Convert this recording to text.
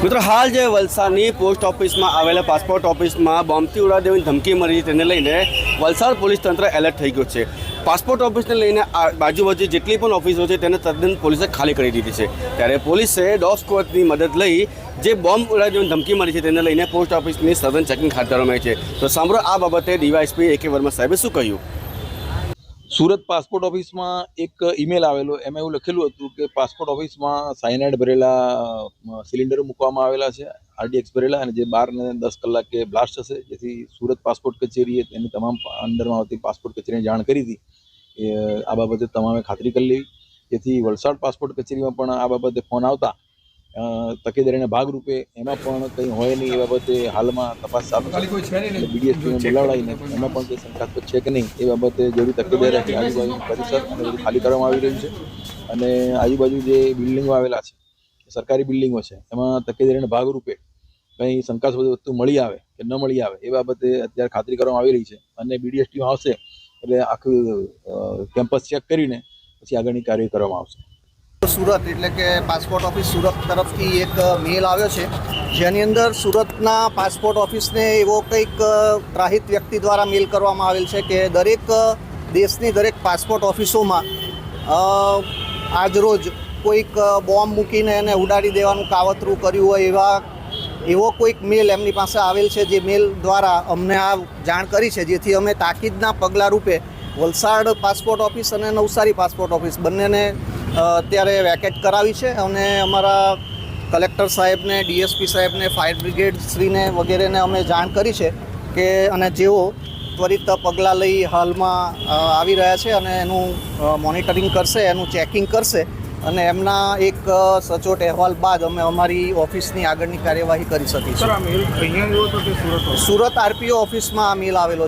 મિત્રો હાલ જે વલસાડની પોસ્ટ ઓફિસમાં આવેલા પાસપોર્ટ ઓફિસમાં બોમ્બથી ઉડાવી દેવાની ધમકી મળી છે, તેને લઈને વલસાડ પોલીસ તંત્ર એલર્ટ થઈ ગયું છે। પાસપોર્ટ ઓફિસને લઈને બાજુબાજુ જેટલી પણ ઓફિસો છે તેને તદ્દન પોલીસે ખાલી કરી દીધી છે। ત્યારે પોલીસે ડોગ સ્ક્વોડની મદદ લઈ જે બોમ્બ ઉડાવી દેવાની ધમકી મળી છે તેને લઈને પોસ્ટ ઓફિસની સઘન ચેકિંગ હાથ ધરવામાં આવી છે। તો સાંભળો આ બાબતે ડીવાયએસપી AK વર્મા સાહેબે શું કહ્યું। સુરત પાસપોર્ટ ઓફિસમાં એક ઈમેલ આવેલો, એમાં એવું લખેલું હતું કે પાસપોર્ટ ઓફિસમાં સાયનાઇડ ભરેલા સિલિન્ડરો મૂકવામાં આવેલા છે, RDX ભરેલા, અને જે 12 ને 10 કલાકે બ્લાસ્ટ થશે, જેથી સુરત પાસપોર્ટ કચેરીએ તેની તમામ અંડરમાં આવતી પાસપોર્ટ કચેરીને જાણ કરી હતી। આ બાબતે તમામે ખાતરી કરી લેવી, જેથી વલસાડ પાસપોર્ટ કચેરીમાં પણ આ બાબતે ફોન આવતા તકેદારીના ભાગરૂપે એમાં પણ કંઈ હોય નહીં એ બાબતે હાલમાં તપાસ ચાલુ છે। BDSPને બોલાવડાવીને એમાં પણ કંઈ શંકાસ્પદ છે કે નહીં એ બાબતે જેવી તકેદારી રાખી આજુબાજુ પરિસર અને બધું ખાલી કરવામાં આવી રહ્યું છે। અને આજુબાજુ જે બિલ્ડિંગો આવેલા છે, સરકારી બિલ્ડિંગો છે, એમાં તકેદારીના ભાગરૂપે કંઈ શંકાસ્પદ વસ્તુ મળી આવે કે ન મળી આવે એ બાબતે અત્યારે ખાતરી કરવામાં આવી રહી છે। અને BDSP આવશે એટલે આખું કેમ્પસ ચેક કરીને પછી આગળની કાર્યવાહી કરવામાં આવશે। સુરત એટલે કે પાસપોર્ટ ઓફિસ સુરત તરફથી એક મેલ આવ્યો છે, જેની અંદર સુરતના પાસપોર્ટ ઓફિસને એવો કંઈક ત્રાહિત વ્યક્તિ દ્વારા મેલ કરવામાં આવેલ છે કે દરેક દેશની દરેક પાસપોર્ટ ઓફિસોમાં આજરોજ કોઈક બોમ્બ મૂકીને એને ઉડાડી દેવાનું કાવતરું કર્યું હોય એવો કોઈક મેલ એમની પાસે આવેલ છે, જે મેલ દ્વારા અમને આ જાણ કરી છે, જેથી અમે તાકીદના પગલાં રૂપે વલસાડ પાસપોર્ટ ઓફિસ અને નવસારી પાસપોર્ટ ઓફિસ બંનેને અત્યારે વેકેટ કરાવી છે। અને અમારા કલેક્ટર સાહેબને, DSP સાહેબને, ફાયર બ્રિગેડ શ્રીને વગેરેને અમે જાણ કરી છે કે અને જેઓ ત્વરિત પગલાં લઈ હાલમાં આવી રહ્યા છે અને એનું મોનિટરિંગ કરશે, એનું ચેકિંગ કરશે અને એમના એક સચોટ અહેવાલ બાદ અમે અમારી ઓફિસની આગળની કાર્યવાહી કરી શકીશું। સુરત RPO ઓફિસમાં આ મેલ આવેલો